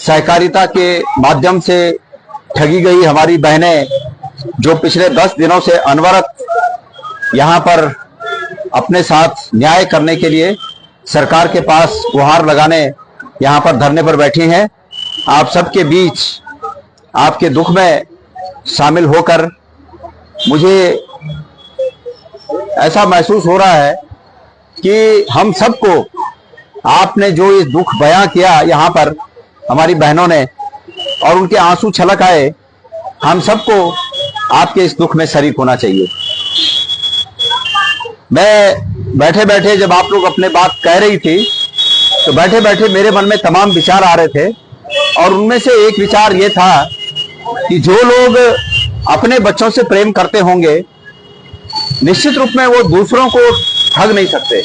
सहकारिता के माध्यम से ठगी गई हमारी बहनें, जो पिछले 10 दिनों से अनवरत यहाँ पर अपने साथ न्याय करने के लिए सरकार के पास गुहार लगाने यहाँ पर धरने पर बैठी हैं, आप सबके बीच आपके दुख में शामिल होकर मुझे ऐसा महसूस हो रहा है कि हम सबको आपने जो ये दुख बयां किया यहाँ पर हमारी बहनों ने, और उनके आंसू छलक आए, हम सबको आपके इस दुख में शरीक होना चाहिए। मैं बैठे बैठे जब आप लोग अपने बात कह रही थी तो बैठे बैठे मेरे मन में तमाम विचार आ रहे थे, और उनमें से एक विचार ये था कि जो लोग अपने बच्चों से प्रेम करते होंगे निश्चित रूप में वो दूसरों को ठग नहीं सकते।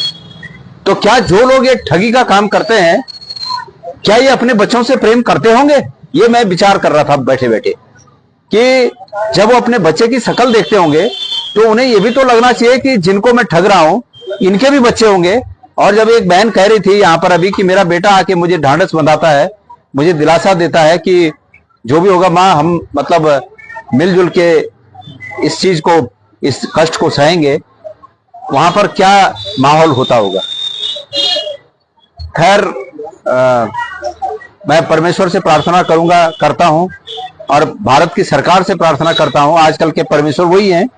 तो क्या जो लोग ये ठगी का काम करते हैं, क्या ये अपने बच्चों से प्रेम करते होंगे? ये मैं विचार कर रहा था बैठे बैठे कि जब वो अपने बच्चे की शक्ल देखते होंगे तो उन्हें ये भी तो लगना चाहिए कि जिनको मैं ठग रहा हूं इनके भी बच्चे होंगे। और जब एक बहन कह रही थी यहाँ पर अभी कि मेरा बेटा आके मुझे ढांढस बंधाता है, मुझे दिलासा देता है कि जो भी होगा माँ, हम मतलब मिलजुल के इस चीज को, इस कष्ट को सहेंगे, वहां पर क्या माहौल होता होगा। खैर, मैं परमेश्वर से प्रार्थना करता हूं और भारत की सरकार से प्रार्थना करता हूं। आजकल के परमेश्वर वही हैं,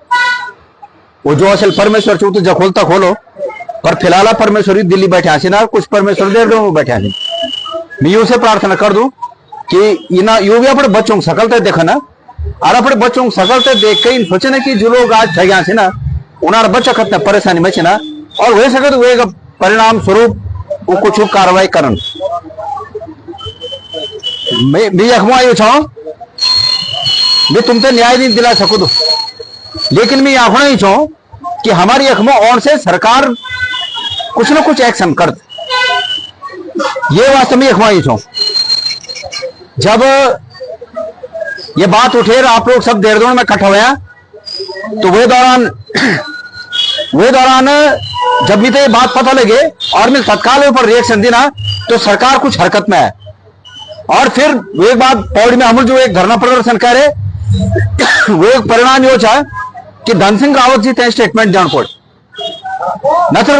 वो जो असल परमेश्वर छू तो जखोलता खोलो, पर फिलहाल परमेश्वर ही दिल्ली बैठे आसी ना, कुछ परमेश्वर देर दो बैठे आसी। मैं यू से प्रार्थना कर दूं कि यू भी अपने बच्चों की शकल देखा ना, और अपने बच्चों की शकल देख के सोचे ना कि जो लोग आज ठगे से ना उन्होंने बच्चा खतना परेशानी में ना, और हो सके तो वे परिणाम स्वरूप वो कुछ कार्रवाई करन। मैं अखमो आयो छो, मैं तुमसे न्याय नहीं दिला सकूं तो, लेकिन मैं आखना ही छो कि हमारी अखमो और से सरकार कुछ ना कुछ एक्शन कर, ये वास्तव में अखमा ही छो। जब ये बात उठे आप लोग सब देहरादून में इकट्ठा हुआ तो वे दौरान जब भी तो ये बात पता लगे और मैं तत्काल ऊपर रिएक्शन देना तो सरकार कुछ हरकत में है। और फिर वो एक बात पौड़ी में हम जो एक धरना प्रदर्शन करे वो एक परिणाम यो था कि धन सिंह रावत जी ते स्टेटमेंट जान पड़े, न तो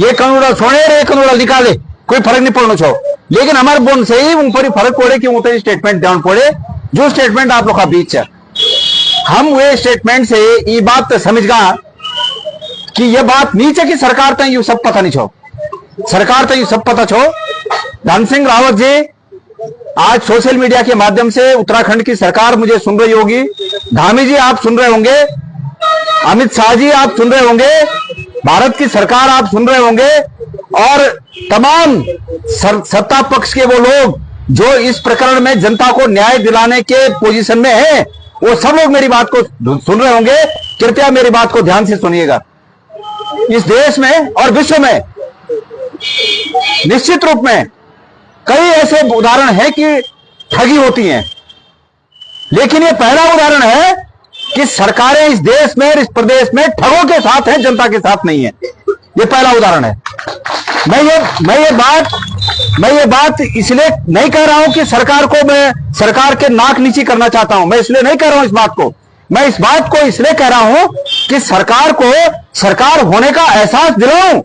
ये कनूड़ा छोड़े रे कनूड़ा निकाले कोई फर्क नहीं पड़ना छो, लेकिन हमारे बोन से ही उन पर फर्क पड़े कि वो स्टेटमेंट जान पड़े, जो स्टेटमेंट आप लोग का बीच है। हम वे स्टेटमेंट से ये बात तो समझ गया कि ये बात नीचे की सरकार तक यू सब पता नहीं छो, सरकार तक यू सब पता छो। धन सिंह रावत जी आज सोशल मीडिया के माध्यम से उत्तराखंड की सरकार मुझे सुन रही होगी, धामी जी आप सुन रहे होंगे, अमित शाह जी आप सुन रहे होंगे, भारत की सरकार आप सुन रहे होंगे, और तमाम सत्ता पक्ष के वो लोग जो इस प्रकरण में जनता को न्याय दिलाने के पोजीशन में हैं, वो सब लोग मेरी बात को सुन रहे होंगे। कृपया मेरी बात को ध्यान से सुनिएगा। इस देश में और विश्व में निश्चित रूप में कई ऐसे उदाहरण हैं कि ठगी होती हैं, लेकिन ये पहला उदाहरण है कि सरकारें इस देश में, इस प्रदेश में ठगों के साथ हैं, जनता के साथ नहीं है। ये पहला उदाहरण है। मैं ये बात इसलिए नहीं कह रहा हूं कि सरकार को मैं सरकार के नाक नीची करना चाहता हूं, मैं इसलिए नहीं कह रहा हूं इस बात को। मैं इस बात को इसलिए कह रहा हूं कि सरकार को सरकार होने का एहसास दिलाऊं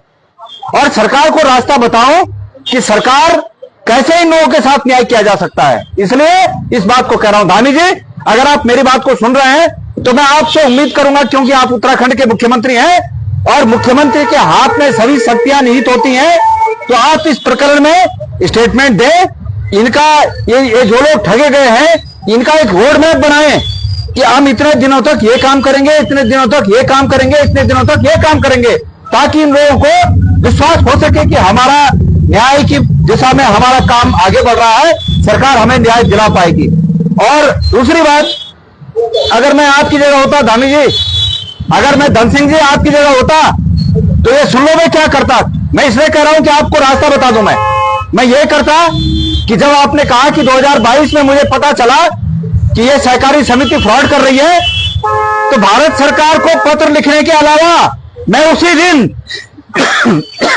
और सरकार को रास्ता बताऊं कि सरकार कैसे इन लोगों के साथ न्याय किया जा सकता है, इसलिए इस बात को कह रहा हूं। धामी जी, अगर आप मेरी बात को सुन रहे हैं तो मैं आपसे उम्मीद करूंगा, क्योंकि आप उत्तराखंड के मुख्यमंत्री हैं और मुख्यमंत्री के हाथ में सभी शक्तियां निहित होती हैं, तो आप इस प्रकरण में स्टेटमेंट दें। इनका ये जो लोग ठगे गए हैं इनका एक रोड मैप बनाएं कि हम इतने दिनों तक ये काम करेंगे, इतने दिनों तक ये काम करेंगे, इतने दिनों तक ये काम करेंगे, ताकि इन लोगों को विश्वास हो सके कि हमारा न्याय की दिशा में हमारा काम आगे बढ़ रहा है, सरकार हमें न्याय दिला पाएगी। और दूसरी बात, अगर मैं आपकी जगह होता धामी जी, अगर मैं धन सिंह जी आपकी जगह होता तो ये सुन लो मैं क्या करता। मैं इसलिए कह रहा हूं कि आपको रास्ता बता दूं। मैं ये करता कि जब आपने कहा कि 2022 में मुझे पता चला कि ये सहकारी समिति फ्रॉड कर रही है, तो भारत सरकार को पत्र लिखने के अलावा मैं उसी दिन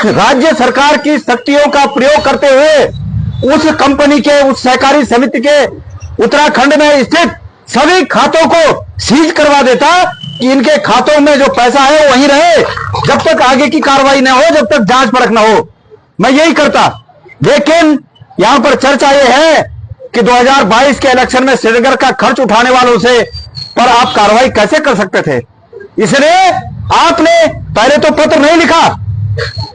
राज्य सरकार की शक्तियों का प्रयोग करते हुए उस कंपनी के, उस सहकारी समिति के उत्तराखंड में स्थित सभी खातों को सीज करवा देता कि इनके खातों में जो पैसा है वो वहीं रहे, जब तक आगे की कार्रवाई न हो, जब तक जांच परख न हो। मैं यही करता। लेकिन यहां पर चर्चा ये है कि 2022 के इलेक्शन में श्रीनगर का खर्च उठाने वालों से पर आप कार्रवाई कैसे कर सकते थे? इसलिए आपने पहले तो पत्र नहीं लिखा,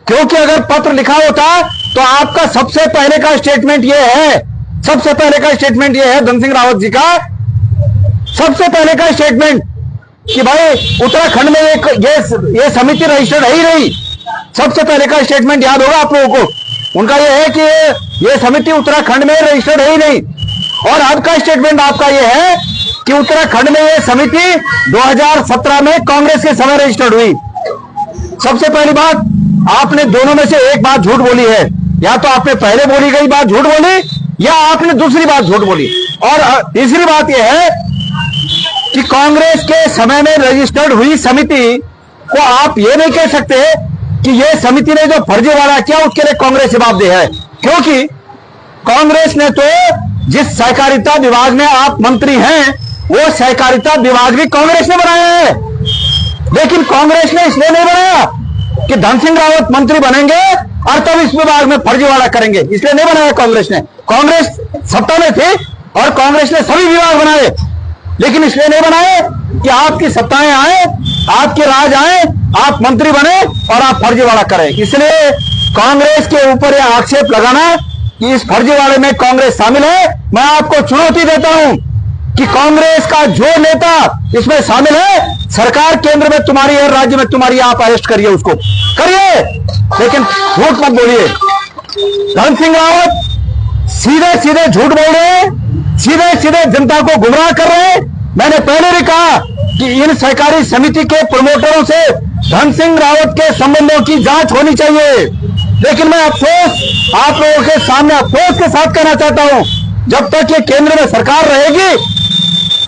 क्योंकि अगर पत्र लिखा होता तो आपका सबसे पहले का स्टेटमेंट यह है, सबसे पहले का स्टेटमेंट यह है धन सिंह रावत जी का, सबसे पहले का स्टेटमेंट कि भाई उत्तराखंड में ये समिति रजिस्टर्ड है ही नहीं। सबसे पहले का स्टेटमेंट याद होगा आप लोगों को, उनका यह है कि ये समिति उत्तराखंड में रजिस्टर्ड है ही नहीं। और अब का स्टेटमेंट आपका यह है कि उत्तराखंड में ये समिति 2017 में कांग्रेस के समय रजिस्टर्ड हुई। सबसे पहली बात, आपने दोनों में से एक बात झूठ बोली है। या तो आपने पहले बोली गई बात झूठ बोली, या आपने दूसरी बात झूठ बोली। और तीसरी बात यह है कि कांग्रेस के समय में रजिस्टर्ड हुई समिति को आप ये नहीं कह सकते कि ये समिति ने जो फर्जीवाड़ा किया उसके लिए कांग्रेस जवाबदेह है, क्योंकि कांग्रेस ने तो जिस सहकारिता विभाग में आप मंत्री हैं वो सहकारिता विभाग भी कांग्रेस ने बनाया है। लेकिन कांग्रेस ने इसलिए नहीं बनाया कि धन सिंह रावत मंत्री बनेंगे और तब इस विभाग में फर्जीवाड़ा करेंगे, इसलिए नहीं बनाया कांग्रेस ने। कांग्रेस सत्ता में थी और कांग्रेस ने सभी विभाग बनाए, लेकिन इसलिए नहीं बनाए कि आपकी सत्ताएं आए, आपके राज आए, आप मंत्री बने और आप फर्जीवाड़ा करें। इसलिए कांग्रेस के ऊपर यह आक्षेप लगाना कि इस फर्जीवाड़े में कांग्रेस शामिल है, मैं आपको चुनौती देता हूं कि कांग्रेस का जो नेता इसमें शामिल है, सरकार केंद्र में तुम्हारी है, राज्य में तुम्हारी, आप अरेस्ट करिए, उसको करिए, लेकिन झूठ मत बोलिए। धन सिंह रावत सीधे सीधे झूठ बोल रहे हैं, सीधे सीधे जनता को गुमराह कर रहे हैं। मैंने पहले भी कहा कि इन सहकारी समिति के प्रमोटरों से धन सिंह रावत के संबंधों की जांच होनी चाहिए। लेकिन मैं अफसोस आप लोगों के सामने अफसोस के साथ कहना चाहता हूं, जब तक ये केंद्र में सरकार रहेगी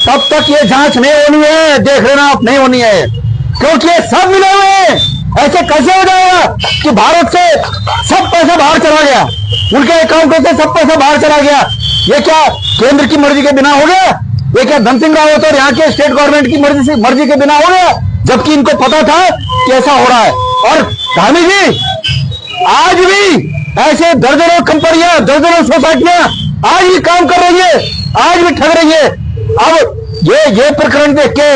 तब तक ये जांच नहीं होनी है, देख लेना आप, नहीं होनी है, क्योंकि ये सब मिले हुए हैं। ऐसे कैसे हो जाएगा कि भारत से सब पैसा बाहर चला गया, उनके अकाउंटों से सब पैसा बाहर चला गया? ये क्या केंद्र की मर्जी के बिना हो गया? ये क्या धन सिंह रावत और यहाँ के स्टेट गवर्नमेंट की मर्जी के बिना हो गया, जबकि इनको पता था कि ऐसा हो रहा है? और धामी जी, आज भी ऐसे दर्जनों कंपनियां, दर्जनों सोसाइटियां आज भी काम कर रही है, आज भी ठग रही है। अब ये प्रकरण देख के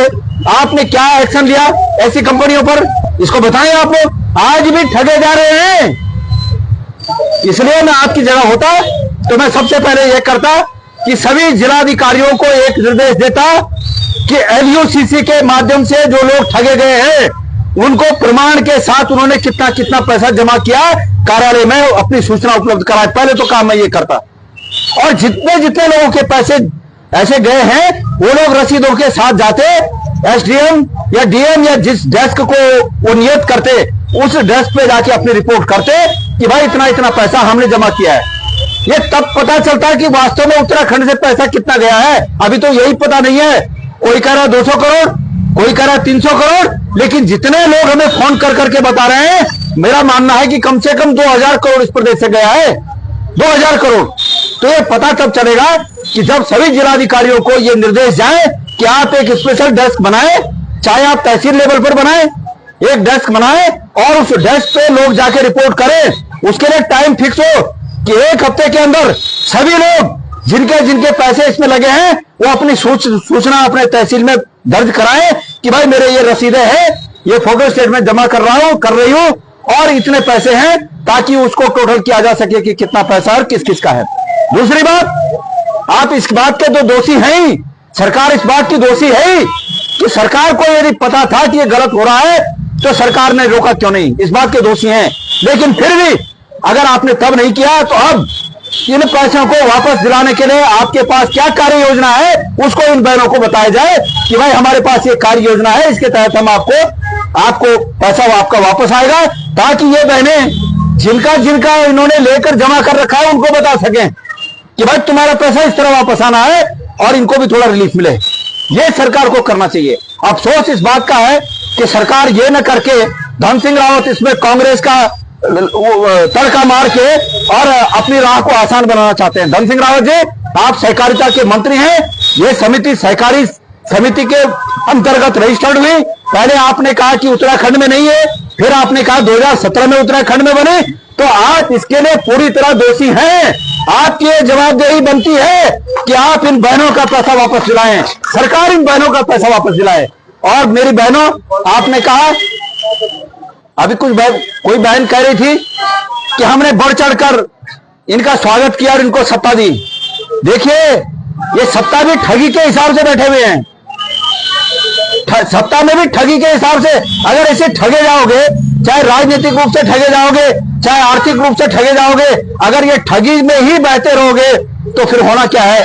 आपने क्या एक्शन लिया ऐसी कंपनियों पर, इसको बताएं। आप लोग आज भी ठगे जा रहे हैं। इसलिए मैं आपकी जगह होता तो मैं सबसे पहले यह करता कि सभी जिलाधिकारियों को एक निर्देश देता कि LUCC के माध्यम से जो लोग ठगे गए हैं उनको प्रमाण के साथ उन्होंने कितना कितना पैसा जमा किया कार्यालय में अपनी सूचना उपलब्ध कराए। पहले तो काम मैं ये करता। और जितने जितने लोगों के पैसे ऐसे गए हैं वो लोग रसीदों के साथ जाते, SDM या DM या जिस डेस्क को वो नियत करते उस डेस्क पे जाके अपनी रिपोर्ट करते कि भाई इतना इतना पैसा हमने जमा किया है। ये तब पता चलता है कि वास्तव में उत्तराखंड से पैसा कितना गया है। अभी तो यही पता नहीं है, कोई कह रहा है 200 करोड़, कोई कह रहा है 300 करोड़, लेकिन जितने लोग हमें फोन कर करके बता रहे हैं, मेरा मानना है कि कम से कम 2000 करोड़ इस प्रदेश से गया है, 2000 करोड़। तो ये पता तब चलेगा कि जब सभी जिलाधिकारियों को ये निर्देश जाए कि आप एक स्पेशल डेस्क बनाए, चाहे आप तहसील लेवल पर बनाए, एक डेस्क बनाए और उस डेस्क पे लोग जाके रिपोर्ट करें। उसके लिए टाइम फिक्स हो कि एक हफ्ते के अंदर सभी लोग जिनके जिनके पैसे इसमें लगे हैं वो अपनी सूचना अपने तहसील में दर्ज कराएं कि भाई मेरे ये रसीदें हैं, ये फोटो स्टेटमेंट जमा कर रही हूं और इतने पैसे हैं, ताकि उसको टोटल किया जा सके कि कितना पैसा और किस किस का है। दूसरी बात, आप इस बात के तो दोषी हैं ही, सरकार इस बात की दोषी है ही कि सरकार को यदि पता था कि ये गलत हो रहा है तो सरकार ने रोका क्यों नहीं, इस बात के दोषी हैं। लेकिन फिर भी अगर आपने तब नहीं किया तो अब इन पैसों को वापस दिलाने के लिए आपके पास क्या कार्य योजना है उसको इन बहनों को बताया जाए कि भाई हमारे पास ये कार्य योजना है, इसके तहत हम आपको पैसा आपका वापस आएगा, ताकि ये बहनें जिनका इन्होंने लेकर जमा कर रखा है उनको बता सकें कि भाई तुम्हारा पैसा इस तरह वापस आना है और इनको भी थोड़ा रिलीफ मिले। ये सरकार को करना चाहिए। अफसोस इस बात का है कि सरकार ये न करके धन सिंह रावत इसमें कांग्रेस का तड़का मार के और अपनी राह को आसान बनाना चाहते हैं। धन सिंह रावत जी, आप सहकारिता के मंत्री हैं। ये समिति सहकारी समिति के अंतर्गत रजिस्टर्ड हुई। पहले आपने कहा कि उत्तराखंड में नहीं है, फिर आपने कहा 2017 में उत्तराखंड में बने, तो आप इसके लिए पूरी तरह दोषी हैं। आपकी ये जवाबदेही बनती है कि आप इन बहनों का पैसा वापस दिलाएं, सरकार इन बहनों का पैसा वापस दिलाए। और मेरी बहनों, आपने कहा अभी कोई बहन कह रही थी कि हमने बढ़ चढ़कर इनका स्वागत किया और इनको सत्ता दी। देखिए, ये सत्ता भी ठगी के हिसाब से बैठे हुए हैं। सत्ता में भी ठगी के हिसाब से अगर ऐसे ठगे जाओगे, चाहे राजनीतिक रूप से ठगे जाओगे, चाहे आर्थिक रूप से ठगे जाओगे, अगर ये ठगी में ही बहते रहोगे तो फिर होना क्या है?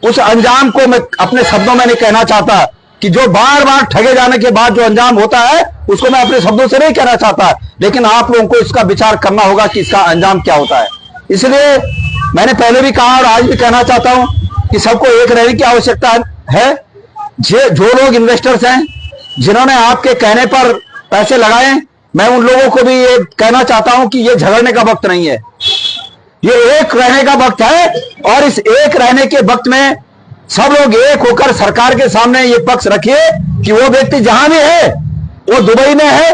उस अंजाम को मैं अपने शब्दों में नहीं कहना चाहता कि जो बार बार ठगे जाने के बाद जो अंजाम होता है उसको मैं अपने शब्दों से नहीं कहना चाहता, लेकिन आप लोगों को इसका विचार करना होगा कि इसका अंजाम क्या होता है। इसलिए मैंने पहले भी कहा और आज भी कहना चाहता हूं कि सबको एक रहने की आवश्यकता है। जो लोग इन्वेस्टर्स हैं, जिन्होंने आपके कहने पर पैसे लगाए, मैं उन लोगों को भी ये कहना चाहता हूं कि ये झगड़ने का वक्त नहीं है, ये एक रहने का वक्त है। और इस एक रहने के वक्त में सब लोग एक होकर सरकार के सामने ये पक्ष रखिए कि वो व्यक्ति जहां भी है, वो दुबई में है,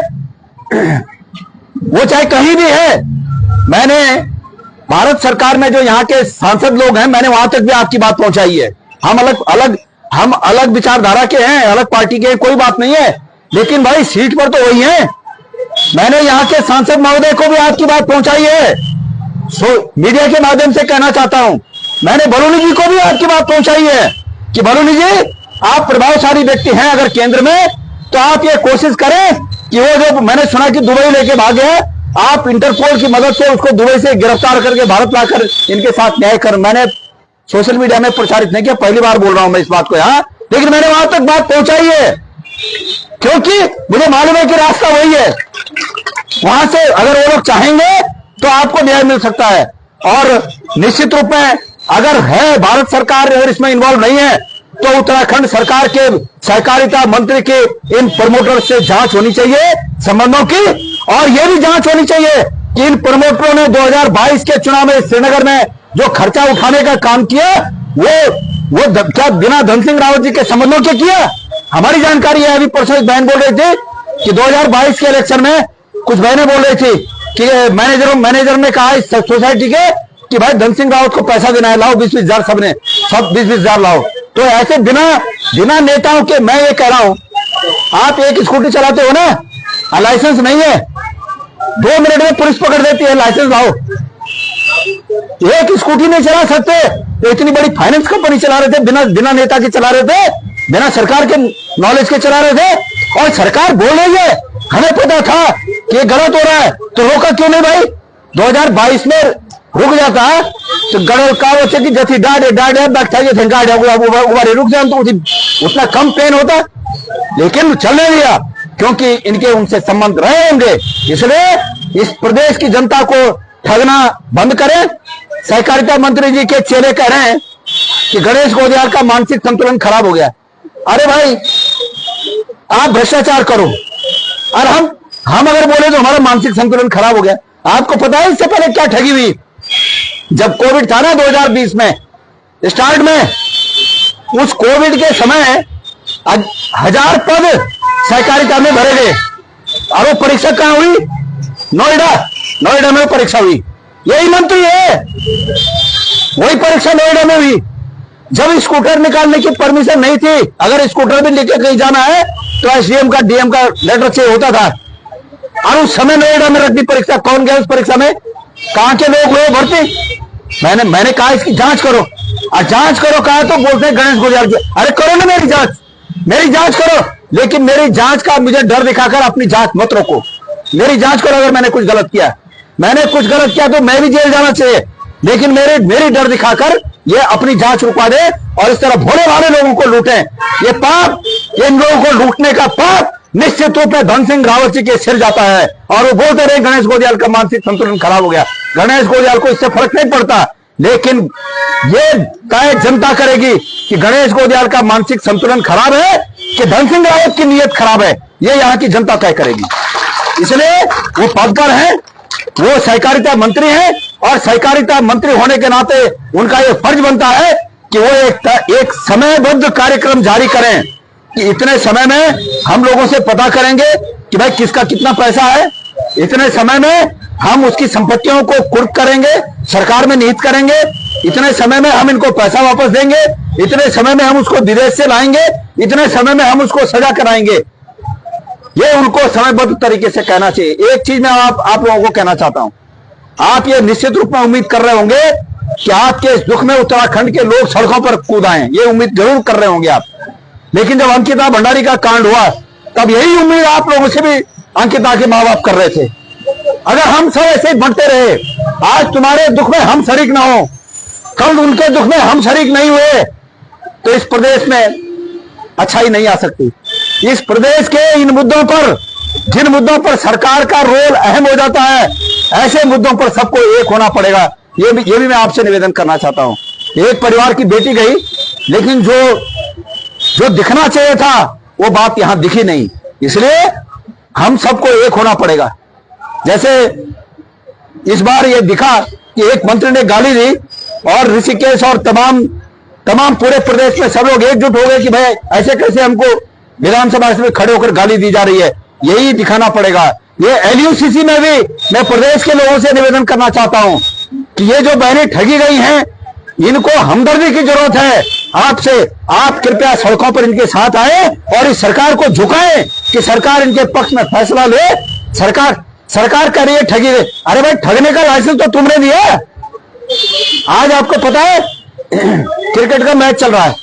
वो चाहे कहीं भी है, मैंने भारत सरकार में जो यहाँ के सांसद लोग हैं, मैंने वहां तक भी आपकी बात पहुंचाई है। हम अलग विचारधारा के हैं, अलग पार्टी के हैं, कोई बात नहीं है, लेकिन भाई सीट पर तो वही है। मैंने यहाँ के सांसद महोदय को भी आपकी बात पहुंचाई है, मीडिया के माध्यम से कहना चाहता हूं। मैंने बलूनी जी को भी आपकी बात पहुंचाई है कि बलूनी जी, आप प्रभावशाली व्यक्ति हैं अगर केंद्र में, तो आप ये कोशिश करें कि वो जो मैंने सुना कि दुबई लेके भागे, आप इंटरपोल की मदद से उसको दुबई से गिरफ्तार करके भारत लाकर इनके साथ न्याय कर। मैंने सोशल मीडिया में प्रचारित नहीं किया, पहली बार बोल रहा हूं मैं इस बात को यहां, लेकिन मैंने वहां तक बात पहुंचाई है क्योंकि मुझे मालूम है कि रास्ता वही है। वहां से अगर वो लोग चाहेंगे तो आपको न्याय मिल सकता है। और निश्चित रूप में अगर है भारत सरकार अगर इसमें इन्वॉल्व नहीं है तो उत्तराखंड सरकार के सहकारिता मंत्री के इन प्रमोटर से जांच होनी चाहिए संबंधों की, और यह भी जांच होनी चाहिए कि इन प्रमोटरों ने 2022 के चुनाव में श्रीनगर में जो खर्चा उठाने का काम किया वो क्या बिना धन सिंह रावत जी के संबंधों के किया? हमारी जानकारी है, अभी परसों एक बहन बोल रही थी कि 2022 के इलेक्शन में कुछ बहनें बोल रही थी कि मैनेजर ने कहा इस सोसाइटी के कि भाई धन सिंह रावत को पैसा देना है, लाओ 20-20 हजार, सब 20-20 हजार लाओ। तो ऐसे बिना नेताओं के मैं ये कह रहा हूं, आप एक स्कूटी चलाते हो ना, लाइसेंस नहीं है, 2 मिनट में पुलिस पकड़ देती है, लाइसेंस लाओ। एक स्कूटी नहीं चला सकते, तो इतनी बड़ी फाइनेंस कंपनी चला रहे थे, बिना नेता के चला रहे थे, बिना सरकार के नॉलेज के चला रहे थे। और सरकार बोल रही है, हमें पता था कि ये गलत हो रहा है, तो रोका क्यों नहीं भाई? 2022 में रुक जाता तो गड़ल का कि जैसी डाढ़ रुक जाए तो उतना कम पेन होता, लेकिन चलने दिया क्योंकि इनके उनसे संबंध रहे होंगे। इसलिए इस प्रदेश की जनता को ठगना बंद करें। सहकारिता मंत्री जी के चेले कह रहे हैं कि गणेश गोदियाल का मानसिक संतुलन खराब हो गया। अरे भाई, आप भ्रष्टाचार करो और हम अगर बोले तो हमारा मानसिक संतुलन खराब हो गया। आपको पता है इससे पहले क्या ठगी हुई? जब कोविड था ना 2020 में स्टार्ट में, उस कोविड के समय 1000 पद सहकारिता में भरे गए और वो परीक्षा कहां हुई? नोएडा में परीक्षा हुई। यही मंत्री है, वही परीक्षा नोएडा में हुई। जब स्कूटर निकालने की परमिशन नहीं थी, अगर स्कूटर भी लेके कहीं जाना है तो एसडीएम का डीएम का लेटर चाहिए होता था, और उस समय नोएडा में रख दी परीक्षा। कौन गया उस परीक्षा में? कहां के लोग हुए भर्ती? मैंने कहा इसकी जांच करो, और जांच करो कहा तो बोलते हैं गणेश गोदियाल की। अरे करो ना मेरी जांच करो, लेकिन मेरी जांच का मुझे डर दिखाकर अपनी जांच मत रोको। मेरी जांच करो, अगर मैंने कुछ गलत किया, तो मैं भी जेल जाना चाहिए, लेकिन मेरी डर दिखाकर ये अपनी जांच रुकवा दे और इस तरह भोले भाले लोगों को लूटें। ये पाप, इन लोगों को लूटने का पाप निश्चित रूप में धन सिंह रावत जी के सिर जाता है। और वो बोलते रहे गणेश गोदियाल का मानसिक संतुलन खराब हो गया। गणेश गोदियाल को इससे फर्क नहीं पड़ता, लेकिन ये तय जनता करेगी कि गणेश गोदियाल का मानसिक संतुलन खराब है कि धन सिंह रावत की नीयत खराब है। ये यहाँ की जनता तय करेगी। इसलिए वो पद पर है, वो सहकारिता मंत्री हैं और सहकारिता मंत्री होने के नाते उनका ये फर्ज बनता है कि वो एक समयबद्ध कार्यक्रम जारी करें कि इतने समय में हम लोगों से पता करेंगे कि भाई किसका कितना पैसा है, इतने समय में हम उसकी संपत्तियों को कुर्क करेंगे, सरकार में निहित करेंगे, इतने समय में हम इनको पैसा वापस देंगे, इतने समय में हम उसको विदेश से लाएंगे, इतने समय में हम उसको सजा कराएंगे। ये उनको समयबद्ध तरीके से कहना चाहिए। एक चीज मैं आप लोगों को कहना चाहता हूं, आप ये निश्चित रूप में उम्मीद कर रहे होंगे कि आपके इस दुख में उत्तराखंड के लोग सड़कों पर कूद आए, ये उम्मीद जरूर कर रहे होंगे आप। लेकिन जब अंकिता भंडारी का कांड हुआ तब यही उम्मीद आप लोगों से भी अंकिता के माँ बाप कर रहे थे। अगर हम सब ऐसे बढ़ते रहे, आज तुम्हारे दुख में हम शरीक ना हो, कल उनके दुख में हम शरीक नहीं हुए, तो इस प्रदेश में अच्छाई नहीं आ सकती। इस प्रदेश के इन मुद्दों पर, जिन मुद्दों पर सरकार का रोल अहम हो जाता है, ऐसे मुद्दों पर सबको एक होना पड़ेगा। ये भी मैं आपसे निवेदन करना चाहता हूं। एक परिवार की बेटी गई, लेकिन जो दिखना चाहिए था वो बात यहां दिखी नहीं, इसलिए हम सबको एक होना पड़ेगा। जैसे इस बार ये दिखा कि एक मंत्री ने गाली दी और ऋषिकेश और तमाम पूरे प्रदेश में सब लोग एकजुट हो गए कि भाई ऐसे कैसे हमको विधानसभा में खड़े होकर गाली दी जा रही है। यही दिखाना पड़ेगा। ये एलयूसीसी में भी मैं प्रदेश के लोगों से निवेदन करना चाहता हूं कि ये जो बहनें ठगी गई हैं, इनको हमदर्दी की जरूरत है आपसे। आप कृपया सड़कों पर इनके साथ आए और इस सरकार को झुकाएं कि सरकार इनके पक्ष में फैसला ले। सरकार कह रही है ठगी। अरे भाई, ठगने का लाइसेंस तो तुमने दिया। आज आपको पता है क्रिकेट का मैच चल रहा है,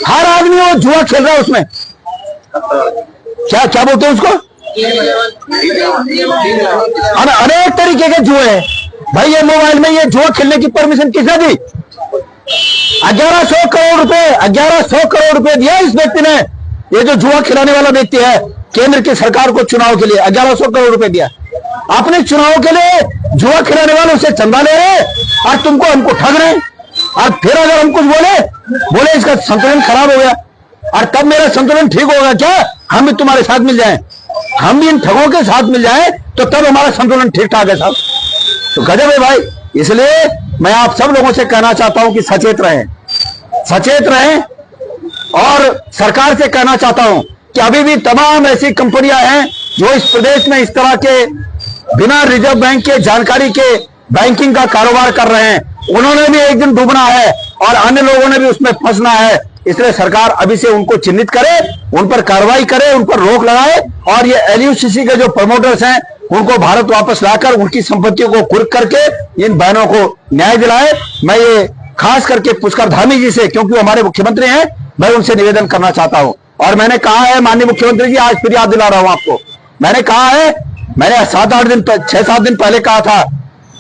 हर आदमी वो जुआ खेल रहा है, उसमें क्या बोलते हैं उसको, अनेक तरीके के जुए हैं। भाई ये मोबाइल में ये जुआ खेलने की परमिशन किसने दी? 1100 करोड़ रुपए दिया इस व्यक्ति ने। ये जो जुआ खिलाने वाला व्यक्ति है, केंद्र की सरकार को चुनाव के लिए 1100 करोड़ रुपए दिया। अपने चुनाव के लिए जुआ खिलाने वालों से चंदा ले रहे और तुमको हमको ठग रहे। और फिर अगर हम कुछ बोले इसका संतुलन खराब हो गया, और तब मेरा संतुलन ठीक होगा क्या? हम भी तुम्हारे साथ मिल जाएं, हम भी इन ठगों के साथ मिल जाएं, तो तब हमारा संतुलन ठीक ठाक है साहब। तो गजब है भाई। इसलिए मैं आप सब लोगों से कहना चाहता हूं कि सचेत रहें और सरकार से कहना चाहता हूं कि अभी भी तमाम ऐसी कंपनियां हैं जो इस प्रदेश में इस तरह के बिना रिजर्व बैंक के जानकारी के बैंकिंग का कारोबार कर रहे हैं। उन्होंने भी एक दिन डूबना है और अन्य लोगों ने भी उसमें फंसना है। इसलिए सरकार अभी से उनको चिन्हित करे, उन पर कार्रवाई करे, उन पर रोक लगाए और ये एलयूसीसी के जो प्रमोटर्स हैं उनको भारत वापस लाकर उनकी संपत्तियों को कुर्क करके इन बहनों को न्याय दिलाए। मैं ये खास करके पुष्कर धामी जी से, क्योंकि वो हमारे मुख्यमंत्री हैं, मैं उनसे निवेदन करना चाहता हूं। और मैंने कहा है माननीय मुख्यमंत्री जी, आज फिर याद दिला रहा हूं आपको, मैंने कहा है, मैंने 6-7 दिन पहले कहा था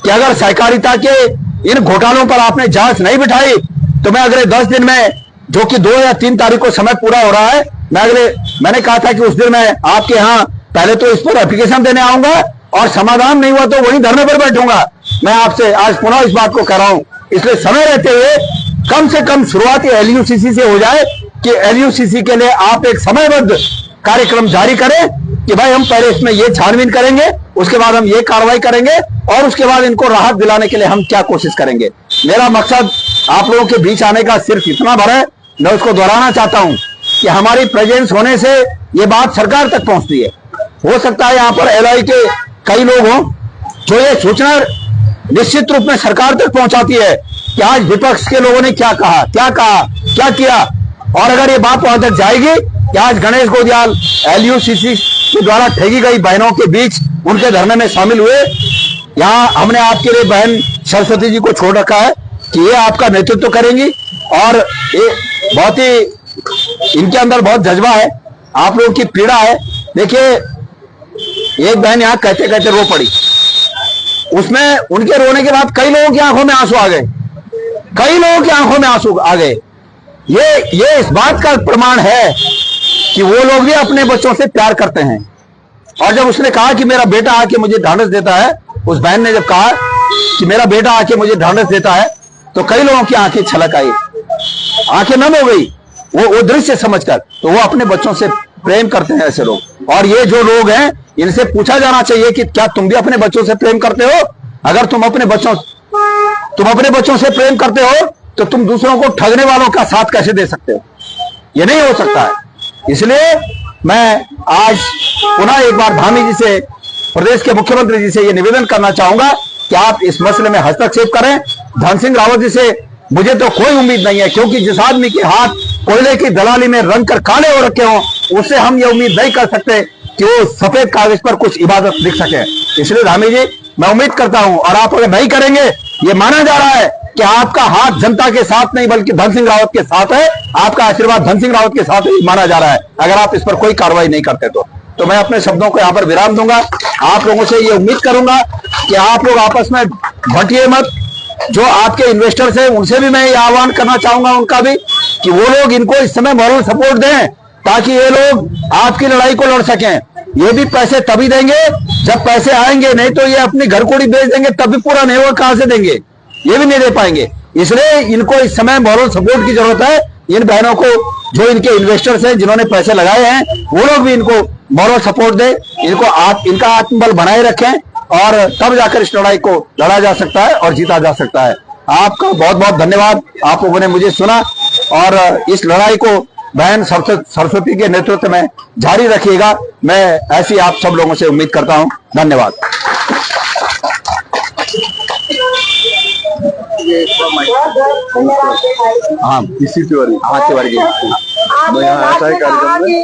कि अगर सहकारिता के इन घोटालों पर आपने जांच नहीं बिठाई तो मैं अगले 10 दिन में, जो कि 2 या 3 तारीख को समय पूरा हो रहा है, मैंने कहा था कि उस दिन मैं आपके यहाँ पहले तो इस पर एप्लीकेशन देने आऊंगा और समाधान नहीं हुआ तो वहीं धरने पर बैठूंगा। मैं आपसे आज पुनः इस बात को कह रहा हूं। इसलिए समय रहते हुए कम से कम शुरुआत एलयूसीसी से हो जाए कि एलयूसीसी के लिए आप एक समयबद्ध कार्यक्रम जारी करें कि भाई हम पहले इसमें ये छानबीन करेंगे, उसके बाद हम ये कार्रवाई करेंगे और उसके बाद इनको राहत दिलाने के लिए हम क्या कोशिश करेंगे। मेरा मकसद आप लोगों के बीच आने का सिर्फ इतना भर है, मैं उसको दोहराना चाहता हूं कि हमारी प्रेजेंस होने से ये बात सरकार तक पहुंचती है। हो सकता है यहाँ पर एलआई के कई लोग हों जो ये सूचना निश्चित रूप में सरकार तक पहुंचाती है कि आज विपक्ष के लोगों ने क्या कहा, क्या किया, और अगर ये बात वहां तक जाएगी कि आज गणेश गोदियाल एलयूसीसी के द्वारा ठगी गई बहनों के बीच उनके धरने में शामिल हुए। यहाँ हमने आपके लिए बहन सरस्वती जी को छोड़ रखा है कि ये आपका नेतृत्व करेंगी और ये बहुत ही इनके अंदर बहुत जज्बा है, आप लोगों की पीड़ा है। देखिए, एक बहन यहाँ कहते कहते रो पड़ी, उसमें उनके रोने के बाद कई लोगों की आंखों में आंसू आ गए। ये इस बात का प्रमाण है कि वो लोग भी अपने बच्चों से प्यार करते हैं। और जब उसने कहा कि मेरा बेटा आके मुझे ढांढस देता है, उस बहन ने जब कहा कि मेरा बेटा आके मुझे ढांढस देता है, तो कई लोगों की आंखें छलक आई, आंखें नम हो गई वो दृश्य समझकर। तो वो अपने बच्चों से प्रेम करते हैं ऐसे लोग। और ये जो लोग हैं इनसे पूछा जाना चाहिए कि क्या तुम भी अपने बच्चों से प्रेम करते हो? अगर तुम अपने बच्चों से प्रेम करते हो तो तुम दूसरों को ठगने वालों का साथ कैसे दे सकते हो? ये नहीं हो सकता है। इसलिए मैं आज पुनः एक बार धामी जी से, प्रदेश के मुख्यमंत्री जी से ये निवेदन करना चाहूंगा कि आप इस मसले में हस्तक्षेप करें। धन सिंह रावत जी से मुझे तो कोई उम्मीद नहीं है, क्योंकि जिस आदमी के हाथ कोयले की दलाली में रंग कर काले हो रखे हों, उससे हम ये उम्मीद नहीं कर सकते कि वो सफेद कागज पर कुछ इबादत लिख सके। इसलिए धामी जी, मैं उम्मीद करता हूं, और आप अगर नहीं करेंगे, ये माना जा रहा है कि आपका हाथ जनता के साथ नहीं बल्कि धन सिंह रावत के साथ है, आपका आशीर्वाद धन सिंह रावत के साथ ही माना जा रहा है, अगर आप इस पर कोई कार्रवाई नहीं करते तो मैं अपने शब्दों को यहां पर विराम दूंगा। आप लोगों से ये उम्मीद करूंगा कि आप लोग आपस में बंटिए मत। जो आपके इन्वेस्टर्स हैं उनसे भी मैं ये आह्वान करना चाहूंगा, उनका भी, कि वो लोग इनको इस समय मॉरल सपोर्ट दें ताकि ये लोग आपकी लड़ाई को लड़ सकें। ये भी पैसे तभी देंगे जब पैसे आएंगे, नहीं तो ये अपनी घर कोड़ी बेच देंगे, तब भी पूरा नहीं होगा, कहां से देंगे? ये भी नहीं दे पाएंगे। इसलिए इनको इस समय मॉरल सपोर्ट की जरूरत है। इन बहनों को, जो इनके इन्वेस्टर्स हैं, जिन्होंने पैसे लगाए हैं, वो लोग भी इनको मॉरल सपोर्ट दें, इनका आत्मबल बनाए रखें, और तब जाकर इस लड़ाई को लड़ा जा सकता है और जीता जा सकता है। आपका बहुत बहुत धन्यवाद, आप लोगों ने मुझे सुना, और इस लड़ाई को बहन सरस्वती के नेतृत्व में जारी रखिएगा। मैं ऐसी आप सब लोगों से उम्मीद करता हूं। धन्यवाद। हाँ, इसी तिवारी, हाँ तिवारी जी, यहाँ ऐसा ही कार्यक्रम है।